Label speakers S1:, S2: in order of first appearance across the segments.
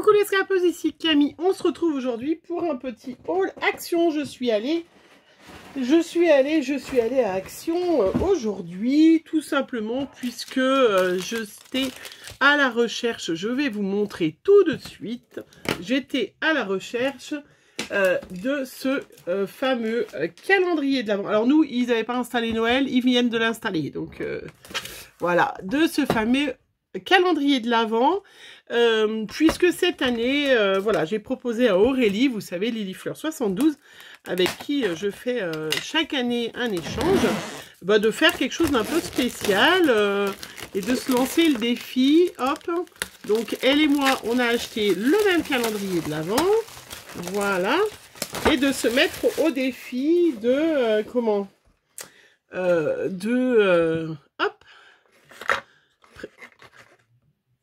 S1: Coucou les scrapeuses, ici Camille. On se retrouve aujourd'hui pour un petit haul Action. Je suis allée à Action aujourd'hui, tout simplement puisque j'étais à la recherche. Je vais vous montrer tout de suite. J'étais à la recherche de ce fameux calendrier de l'Avent. Alors nous, ils n'avaient pas installé Noël, ils viennent de l'installer. Donc voilà, de ce fameux calendrier de l'Avent, puisque cette année, voilà, j'ai proposé à Aurélie, vous savez, Lily Fleur 72, avec qui je fais chaque année un échange, de faire quelque chose d'un peu spécial et de se lancer le défi. Hop, donc elle et moi, on a acheté le même calendrier de l'Avent, voilà, et de se mettre au défi de hop,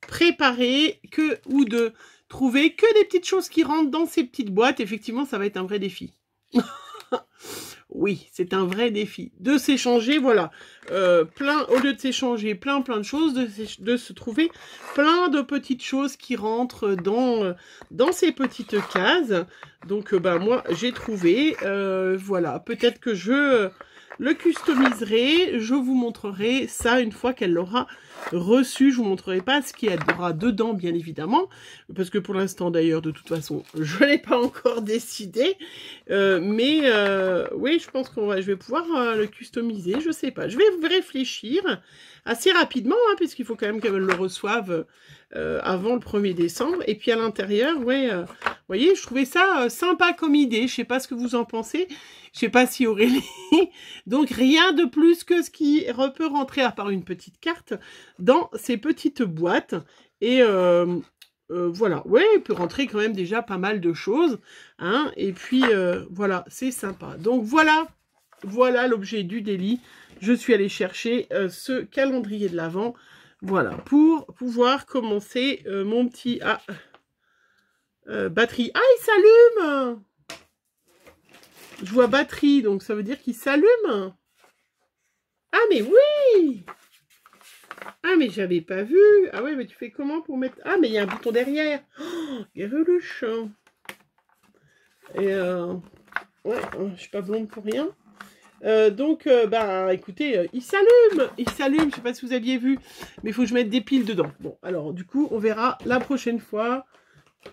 S1: préparer ou de trouver que des petites choses qui rentrent dans ces petites boîtes. Effectivement, ça va être un vrai défi. Oui, c'est un vrai défi. De s'échanger, voilà, au lieu de s'échanger plein de choses, de se trouver plein de petites choses qui rentrent dans ces petites cases. Donc, moi, j'ai trouvé, voilà, peut-être que je le customiserai, je vous montrerai ça une fois qu'elle l'aura reçu. Je vous montrerai pas ce qu'il y aura dedans, bien évidemment, parce que pour l'instant, d'ailleurs, de toute façon, je n'ai pas encore décidé. Mais oui, je pense je vais pouvoir le customiser. Je sais pas. Je vais réfléchir assez rapidement, hein, puisqu'il faut quand même qu'elle le reçoive avant le 1er décembre. Et puis à l'intérieur, ouais, vous voyez, je trouvais ça sympa comme idée. Je sais pas ce que vous en pensez. Je sais pas si Aurélie. Donc rien de plus que ce qui peut rentrer, à part une petite carte, dans ces petites boîtes. Et voilà, ouais, il peut rentrer quand même déjà pas mal de choses, hein, et puis voilà, c'est sympa. Donc voilà l'objet du délit. Je suis allée chercher ce calendrier de l'Avent, voilà, pour pouvoir commencer mon petit... batterie. Ah, il s'allume! Je vois batterie, donc ça veut dire qu'il s'allume. Ah, mais oui! Ah, mais j'avais pas vu. Ah ouais, mais tu fais comment pour mettre... Ah, mais il y a un bouton derrière. Oh, gueuluche. Et ouais, je suis pas blonde pour rien. Donc, écoutez, il s'allume. Il s'allume, je sais pas si vous aviez vu. Mais il faut que je mette des piles dedans. Bon, alors, du coup, on verra la prochaine fois.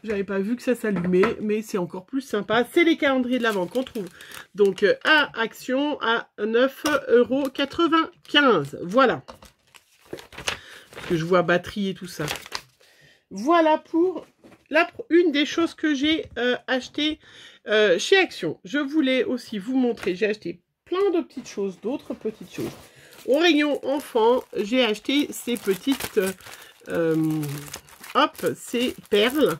S1: J'avais pas vu que ça s'allumait, mais c'est encore plus sympa. C'est les calendriers de l'Avent qu'on trouve donc à Action à 9,95 €. Voilà. Parce que je vois batterie et tout ça. Voilà pour une des choses que j'ai acheté chez Action. Je voulais aussi vous montrer, j'ai acheté plein de petites choses, d'autres petites choses. Au rayon enfant, j'ai acheté ces petites, ces perles.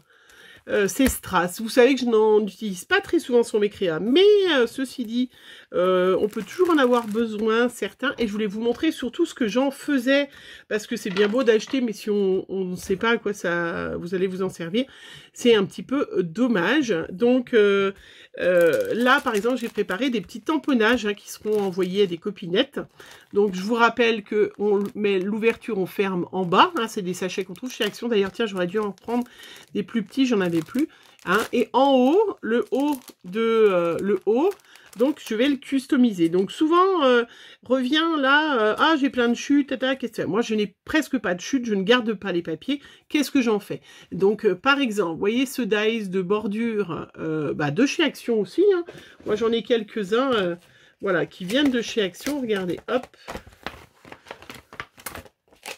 S1: Ces strass. Vous savez que je n'en utilise pas très souvent sur mes créas, mais ceci dit, on peut toujours en avoir besoin, certains, et je voulais vous montrer surtout ce que j'en faisais, parce que c'est bien beau d'acheter, mais si on ne sait pas à quoi vous allez vous en servir, c'est un petit peu dommage. Donc là, par exemple, j'ai préparé des petits tamponnages qui seront envoyés à des copinettes. Donc je vous rappelle que on met l'ouverture, on ferme en bas, hein, c'est des sachets qu'on trouve chez Action. D'ailleurs, tiens, j'aurais dû en prendre des plus petits, j'en avais plus. Hein, et en haut, le haut, donc je vais le customiser. Donc souvent, revient là, ah j'ai plein de chutes, tata, qu'est-ce que c'est ? Moi je n'ai presque pas de chutes, je ne garde pas les papiers. Qu'est-ce que j'en fais ? Donc par exemple, vous voyez ce dies de bordure de chez Action aussi. Hein. Moi j'en ai quelques-uns, voilà, qui viennent de chez Action. Regardez, hop,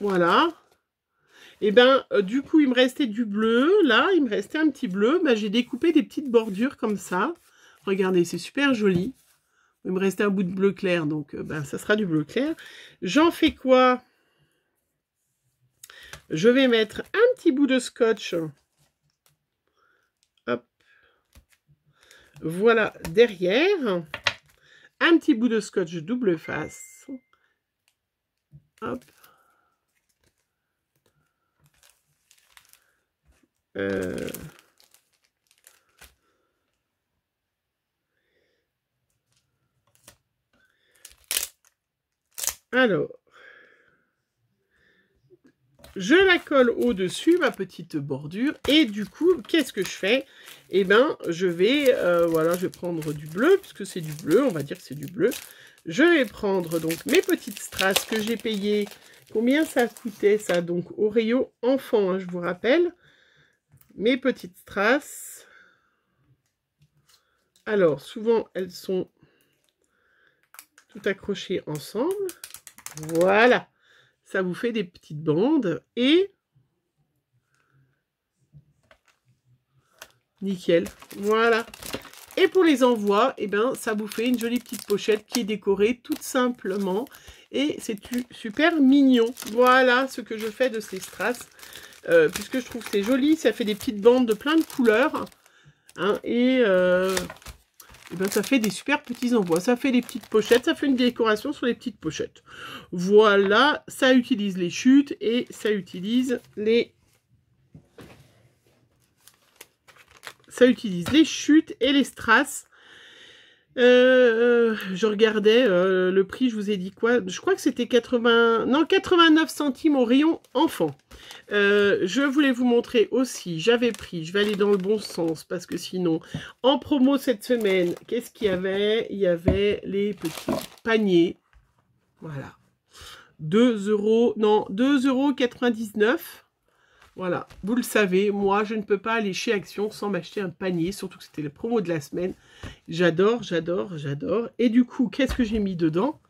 S1: voilà. Et du coup, il me restait du bleu. Là, il me restait un petit bleu. J'ai découpé des petites bordures comme ça. Regardez, c'est super joli. Il me restait un bout de bleu clair, donc ça sera du bleu clair. J'en fais quoi? Je vais mettre un petit bout de scotch. Hop. Voilà, derrière. Un petit bout de scotch double face. Hop. Alors, je la colle au-dessus, ma petite bordure. Et du coup, qu'est-ce que je fais? Eh bien, je vais, voilà, je vais prendre du bleu, puisque c'est du bleu, on va dire que c'est du bleu. Je vais prendre donc mes petites strass que j'ai payées. Combien ça coûtait ça? Donc, au rayon enfant, hein, je vous rappelle. Mes petites strass. Alors, souvent, elles sont toutes accrochées ensemble. Voilà. Ça vous fait des petites bandes et nickel. Voilà. Et pour les envois, eh ben, ça vous fait une jolie petite pochette qui est décorée tout simplement. Et c'est super mignon. Voilà ce que je fais de ces strass. Puisque je trouve que c'est joli. Ça fait des petites bandes de plein de couleurs. Hein, et ben, ça fait des super petits envois. Ça fait des petites pochettes. Ça fait une décoration sur les petites pochettes. Voilà. Ça utilise les chutes et ça utilise les... chutes et les strass. Je regardais le prix, je vous ai dit quoi? Je crois que c'était 89 centimes au rayon enfant. Je voulais vous montrer aussi, j'avais pris, je vais aller dans le bon sens parce que sinon, en promo cette semaine, qu'est-ce qu'il y avait? Il y avait les petits paniers. Voilà. 2,99 €. Voilà, vous le savez, moi je ne peux pas aller chez Action sans m'acheter un panier, surtout que c'était le promo de la semaine. J'adore, j'adore, j'adore. Et du coup, qu'est-ce que j'ai mis dedans?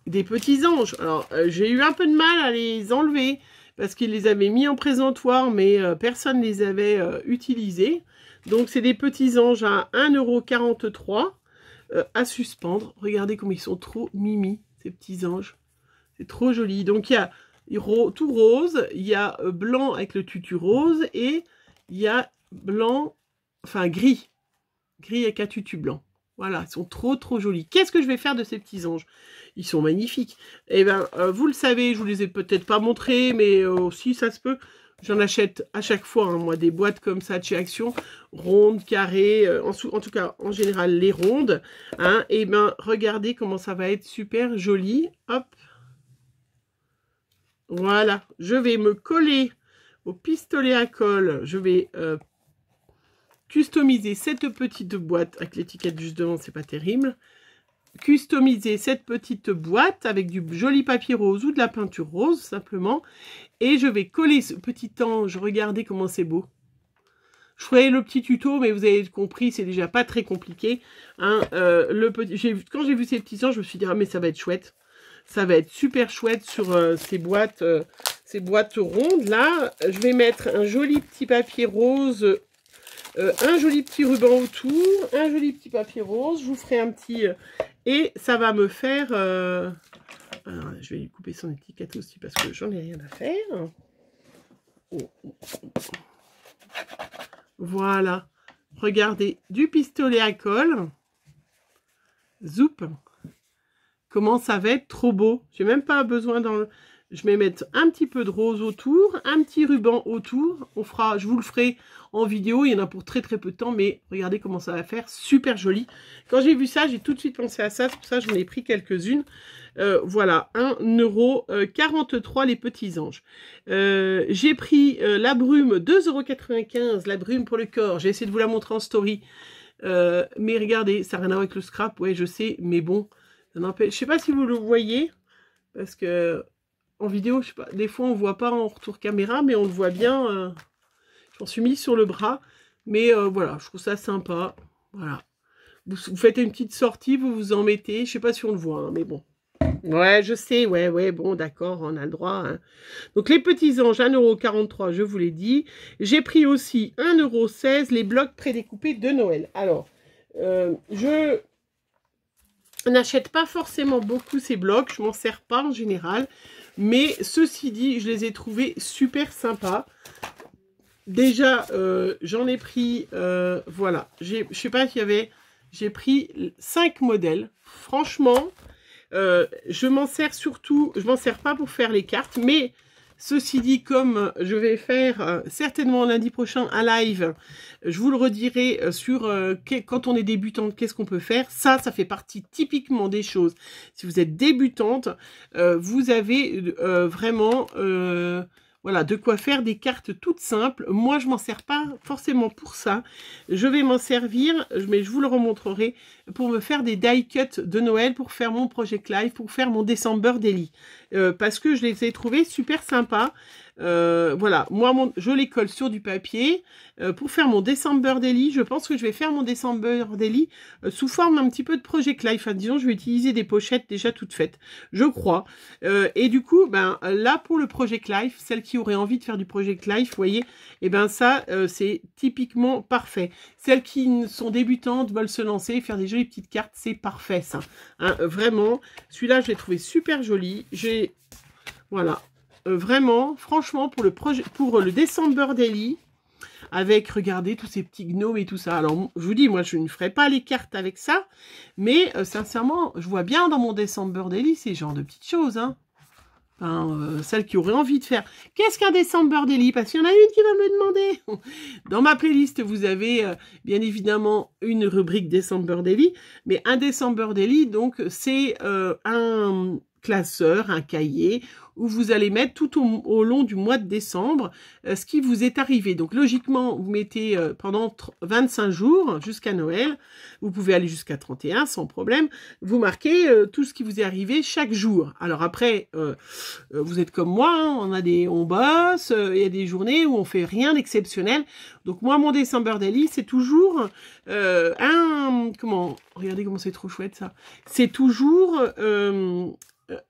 S1: Des petits anges. Alors, j'ai eu un peu de mal à les enlever, parce qu'ils les avaient mis en présentoir, mais personne ne les avait utilisés. Donc, c'est des petits anges à 1,43 € à suspendre. Regardez comme ils sont trop mimi, ces petits anges. C'est trop joli. Donc, il y a... tout rose, il y a blanc avec le tutu rose et il y a blanc, enfin gris avec un tutu blanc. Voilà, ils sont trop jolis. Qu'est-ce que je vais faire de ces petits anges? Ils sont magnifiques. Eh bien, vous le savez, je vous les ai peut-être pas montrés, mais si ça se peut, j'en achète à chaque fois, hein, moi, des boîtes comme ça de chez Action, rondes, carrées, en tout cas, en général, les rondes. Hein, eh bien, regardez comment ça va être super joli. Hop. Voilà, je vais me coller au pistolet à colle. Je vais customiser cette petite boîte avec l'étiquette juste devant, c'est pas terrible. Customiser cette petite boîte avec du joli papier rose ou de la peinture rose simplement. Et je vais coller ce petit ange. Regardez comment c'est beau. Je ferai le petit tuto, mais vous avez compris, c'est déjà pas très compliqué. Hein, quand j'ai vu ces petits anges, je me suis dit, ah mais ça va être chouette. Ça va être super chouette sur ces boîtes rondes là. Je vais mettre un joli petit papier rose, un joli petit ruban autour, un joli petit papier rose. Je vous ferai un petit... et ça va me faire... alors, je vais lui couper son étiquette aussi parce que j'en ai rien à faire. Oh. Voilà. Regardez, du pistolet à colle. Zoup. Comment ça va être trop beau. J'ai même pas besoin je vais mettre un petit peu de rose autour, un petit ruban autour. Je vous le ferai en vidéo. Il y en a pour très peu de temps, mais regardez comment ça va faire. Super joli. Quand j'ai vu ça, j'ai tout de suite pensé à ça. C'est pour ça que j'en ai pris quelques-unes. Voilà, 1,43 € les petits anges. J'ai pris la brume, 2,95 €, la brume pour le corps. J'ai essayé de vous la montrer en story. Mais regardez, ça n'a rien à voir avec le scrap. Ouais, je sais, mais bon... Je sais pas si vous le voyez, parce que en vidéo, je sais pas, des fois on voit pas en retour caméra, mais on le voit bien. Je m'en suis mis sur le bras, mais voilà, je trouve ça sympa. Voilà, vous faites une petite sortie, vous vous en mettez. Je sais pas si on le voit, hein, mais bon. Ouais, je sais, ouais, bon, d'accord, on a le droit. Hein. Donc les petits anges, 1,43 €, je vous l'ai dit. J'ai pris aussi 1,16 € les blocs prédécoupés de Noël. Alors, je n'achète pas forcément beaucoup ces blocs, je m'en sers pas en général, mais ceci dit, je les ai trouvés super sympas. Déjà, j'en ai pris, voilà, je sais pas s'il y avait, j'ai pris 5 modèles. Franchement, je m'en sers surtout, je m'en sers pas pour faire les cartes, mais ceci dit, comme je vais faire certainement lundi prochain un live, je vous le redirai sur quand on est débutante, qu'est-ce qu'on peut faire. Ça fait partie typiquement des choses. Si vous êtes débutante, vous avez vraiment... Voilà, de quoi faire des cartes toutes simples. Moi, je m'en sers pas forcément pour ça. Je vais m'en servir, mais je vous le remontrerai, pour me faire des die cuts de Noël, pour faire mon Project Live, pour faire mon December Daily. Parce que je les ai trouvés super sympas. Voilà, moi je les colle sur du papier pour faire mon December Daily. Je pense que je vais faire mon December Daily sous forme un petit peu de Project Life. Enfin, disons, je vais utiliser des pochettes déjà toutes faites, je crois. Et du coup, ben là pour le Project Life, celles qui auraient envie de faire du Project Life, vous voyez, et ben ça c'est typiquement parfait. Celles qui sont débutantes, veulent se lancer, faire des jolies petites cartes, c'est parfait ça. Hein, vraiment, celui-là je l'ai trouvé super joli. Voilà. Vraiment, franchement, pour le December Daily, avec, regardez, tous ces petits gnomes et tout ça. Alors, je vous dis, moi, je ne ferai pas les cartes avec ça, mais sincèrement, je vois bien dans mon December Daily ces genres de petites choses, hein. Enfin, celles qui auraient envie de faire. Qu'est-ce qu'un December Daily? Parce qu'il y en a une qui va me demander. Dans ma playlist, vous avez bien évidemment une rubrique December Daily, mais un December Daily, donc, c'est un classeur, un cahier, où vous allez mettre tout au long du mois de décembre ce qui vous est arrivé. Donc logiquement, vous mettez pendant 25 jours jusqu'à Noël, vous pouvez aller jusqu'à 31 sans problème, vous marquez tout ce qui vous est arrivé chaque jour. Alors après, vous êtes comme moi, hein, on bosse, il y a des journées où on fait rien d'exceptionnel. Donc moi, mon December Daily, c'est toujours regardez comment c'est trop chouette ça. C'est toujours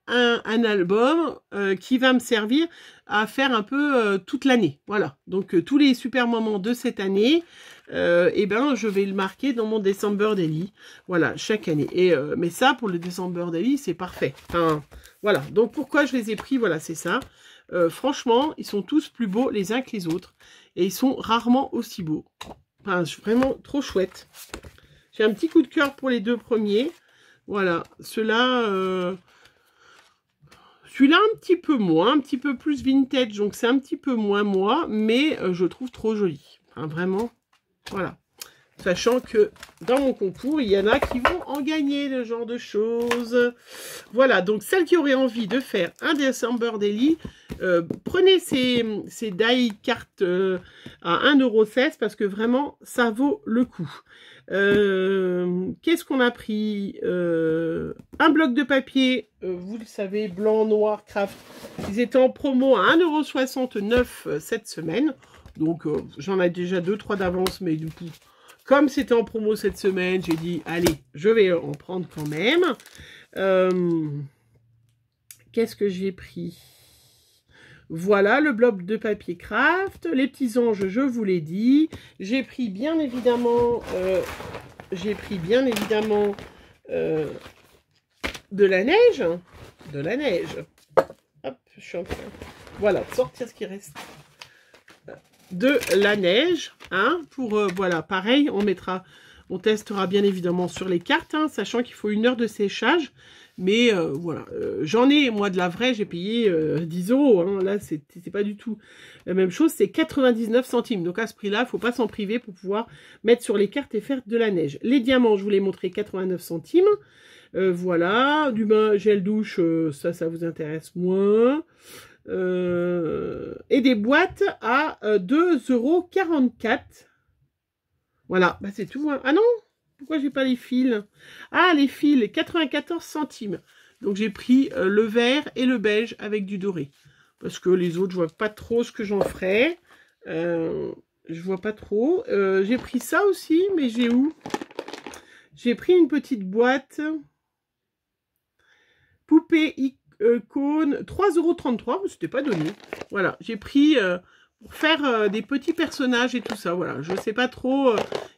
S1: un album qui va me servir à faire un peu toute l'année. Voilà. Donc tous les super moments de cette année, eh ben je vais le marquer dans mon December Daily. Voilà, chaque année. Et mais ça, pour le December Daily, c'est parfait. Enfin, voilà. Donc pourquoi je les ai pris? Voilà, c'est ça. Franchement, ils sont tous plus beaux les uns que les autres. Et ils sont rarement aussi beaux. Enfin, vraiment trop chouette. J'ai un petit coup de cœur pour les deux premiers. Voilà. Ceux-là... Celui-là, un petit peu moins, un petit peu plus vintage, donc c'est un petit peu moins moi, mais je trouve trop joli. Enfin, vraiment, voilà. Sachant que dans mon concours, il y en a qui vont en gagner, ce genre de choses. Voilà, donc celles qui auraient envie de faire un December Daily, prenez ces die cartes à 1,16 € parce que vraiment, ça vaut le coup. Qu'est-ce qu'on a pris? Un bloc de papier, vous le savez, blanc, noir, craft. Ils étaient en promo à 1,69 € cette semaine. Donc, j'en ai déjà 2-3 d'avance, mais du coup... Comme c'était en promo cette semaine, j'ai dit, allez, je vais en prendre quand même. Qu'est-ce que j'ai pris? Voilà, le bloc de papier craft. Les petits anges, je vous l'ai dit. J'ai pris bien évidemment... de la neige. De la neige. Hop, je suis en train... Voilà, de sortir ce qui reste. De la neige, hein, pour, voilà, pareil, on testera bien évidemment sur les cartes, hein, sachant qu'il faut 1 heure de séchage, mais voilà, j'en ai, moi, de la vraie, j'ai payé 10 €, hein, là, c'est pas du tout la même chose, c'est 99 centimes, donc à ce prix-là, il ne faut pas s'en priver pour pouvoir mettre sur les cartes et faire de la neige. Les diamants, je vous l'ai montré, 89 centimes, voilà, du bain, gel douche, ça vous intéresse moins. Et des boîtes à 2,44 €. Voilà, bah c'est tout. Hein. Ah non, pourquoi j'ai pas les fils? Ah, les fils, 94 centimes. Donc j'ai pris le vert et le beige avec du doré. Parce que les autres, je vois pas trop ce que j'en ferai. Je vois pas trop. J'ai pris ça aussi, mais j'ai où? J'ai pris une petite boîte. Poupée cône, 3,33 €, c'était pas donné. Voilà, j'ai pris pour faire des petits personnages et tout ça. Voilà, je sais pas trop,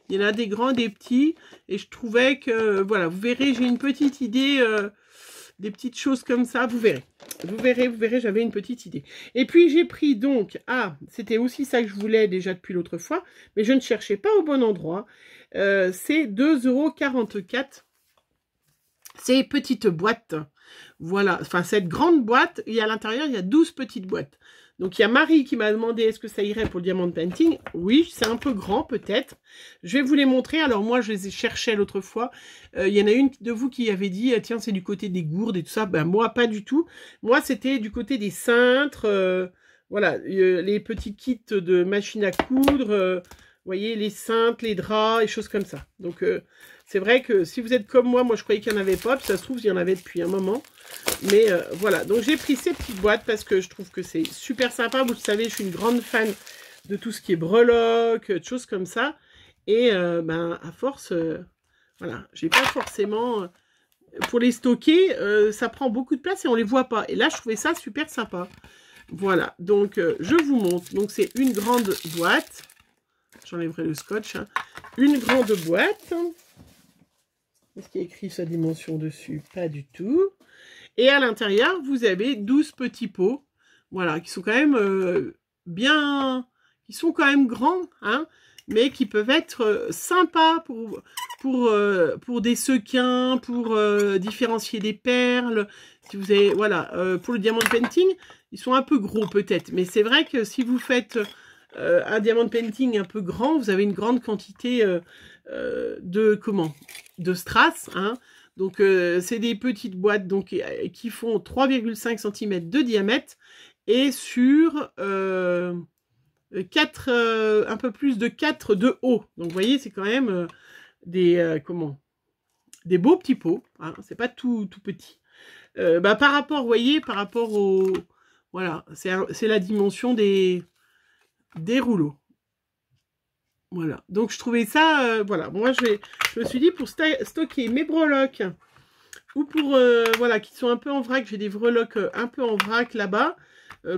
S1: il y en a des grands, des petits, et je trouvais que, voilà, vous verrez, j'ai une petite idée, des petites choses comme ça, vous verrez. Vous verrez, j'avais une petite idée. Et puis j'ai pris donc, c'était aussi ça que je voulais déjà depuis l'autre fois, mais je ne cherchais pas au bon endroit. C'est 2,44 €. Ces petites boîtes, voilà, enfin cette grande boîte, et à l'intérieur, il y a 12 petites boîtes. Donc il y a Marie qui m'a demandé est-ce que ça irait pour le diamant painting. Oui, c'est un peu grand peut-être. Je vais vous les montrer. Alors moi, je les ai cherchés l'autre fois. Il y en a une de vous qui avait dit tiens, c'est du côté des gourdes et tout ça. Ben moi, pas du tout. Moi, c'était du côté des cintres. voilà, les petits kits de machine à coudre, vous voyez, les cintres, les draps, et choses comme ça. Donc, c'est vrai que si vous êtes comme moi je croyais qu'il n'y en avait pas, puis ça se trouve, il y en avait depuis un moment. Mais voilà, donc j'ai pris ces petites boîtes parce que je trouve que c'est super sympa. Vous le savez, je suis une grande fan de tout ce qui est breloques, de choses comme ça. Et ben, à force, voilà, j'ai pas forcément... pour les stocker, ça prend beaucoup de place et on les voit pas. Et là, je trouvais ça super sympa. Voilà, donc je vous montre. Donc c'est une grande boîte. J'enlèverai le scotch. Hein. Une grande boîte. Est-ce qu'il y a écrit sa dimension dessus? Pas du tout. Et à l'intérieur, vous avez 12 petits pots. Voilà, qui sont quand même bien... qui sont quand même grands, hein, mais qui peuvent être sympas pour des sequins, pour différencier des perles. Si vous avez, voilà, pour le diamond painting, ils sont un peu gros peut-être. Mais c'est vrai que si vous faites... un diamond painting un peu grand, vous avez une grande quantité de strass, hein. Donc c'est des petites boîtes donc qui font 3,5 cm de diamètre et sur 4 un peu plus de 4 de haut. Donc vous voyez, c'est quand même des beaux petits pots, hein. C'est pas tout petit. Par rapport, vous voyez, par rapport au... Voilà, c'est la dimension des rouleaux. Voilà, donc je trouvais ça, voilà, moi je me suis dit pour stocker mes breloques, ou pour, voilà, qui sont un peu en vrac, j'ai des breloques un peu en vrac là-bas,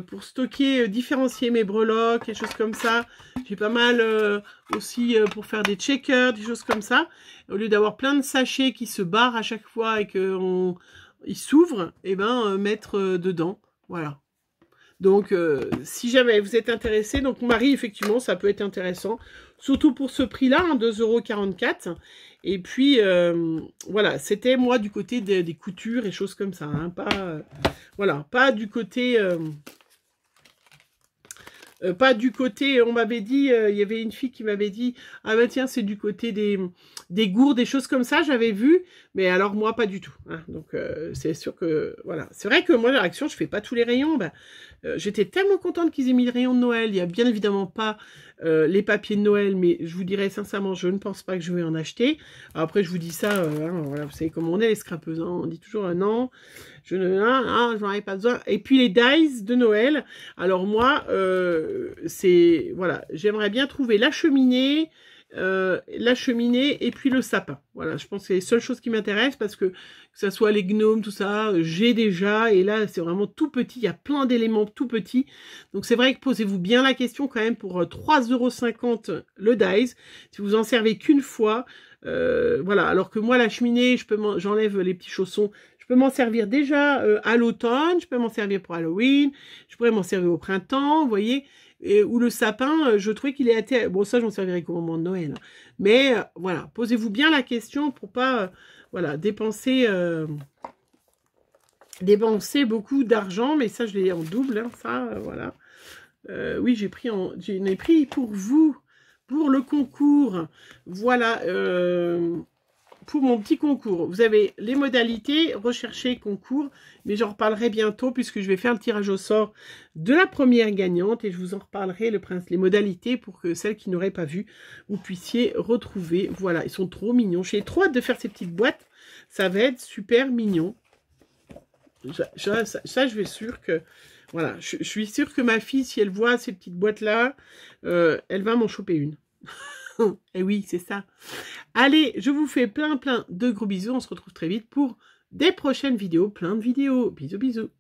S1: pour stocker, différencier mes breloques, et choses comme ça. J'ai pas mal aussi pour faire des checkers, des choses comme ça. Au lieu d'avoir plein de sachets qui se barrent à chaque fois et qu'ils s'ouvrent, et ben mettre dedans, voilà. Donc, si jamais vous êtes intéressé, donc Marie, effectivement, ça peut être intéressant. Surtout pour ce prix-là, hein, 2,44 €. Et puis, voilà, c'était moi du côté des coutures et choses comme ça. Hein, pas, voilà, pas du côté... pas du côté, on m'avait dit, il y avait une fille qui m'avait dit, ah ben tiens, c'est du côté des gourdes, des choses comme ça, j'avais vu, mais alors moi, pas du tout. Hein, donc, c'est sûr que, voilà. C'est vrai que moi, la réaction, je fais pas tous les rayons. Ben, j'étais tellement contente qu'ils aient mis le rayon de Noël. Il n'y a bien évidemment pas les papiers de Noël, mais je vous dirais sincèrement, je ne pense pas que je vais en acheter. Alors, après, je vous dis ça, hein, voilà, vous savez comment on est, les scrapeuses, hein, on dit toujours non. Je n'en ai pas besoin. Et puis les dies de Noël. Alors moi, c'est voilà, j'aimerais bien trouver la cheminée et puis le sapin. Voilà, je pense que c'est les seules choses qui m'intéressent parce que ça soit les gnomes, tout ça, j'ai déjà. Et là, c'est vraiment tout petit. Il y a plein d'éléments tout petits. Donc c'est vrai que posez-vous bien la question quand même pour 3,50 € le dies. Si vous en servez qu'une fois, voilà. Alors que moi, la cheminée, j'enlève les petits chaussons. Je peux m'en servir déjà à l'automne, je peux m'en servir pour Halloween, je pourrais m'en servir au printemps, vous voyez. Ou le sapin, je trouvais qu'il est... Bon, ça, j'en servirai qu'au moment de Noël. Hein. Mais voilà, posez-vous bien la question pour pas voilà, dépenser beaucoup d'argent. Mais ça, je l'ai en double, hein, ça, voilà. Oui, j'en ai pris pour vous, pour le concours. Voilà, pour mon petit concours. Vous avez les modalités, rechercher concours, mais j'en reparlerai bientôt puisque je vais faire le tirage au sort de la première gagnante et je vous en reparlerai les modalités pour que celles qui n'auraient pas vu, vous puissiez retrouver. Voilà, ils sont trop mignons. J'ai trop hâte de faire ces petites boîtes. Ça va être super mignon. Ça je vais sûr que... Voilà, je suis sûre que ma fille, si elle voit ces petites boîtes-là, elle va m'en choper une. Et oui, c'est ça. Allez, je vous fais plein de gros bisous. On se retrouve très vite pour des prochaines vidéos. Plein de vidéos. Bisous, bisous.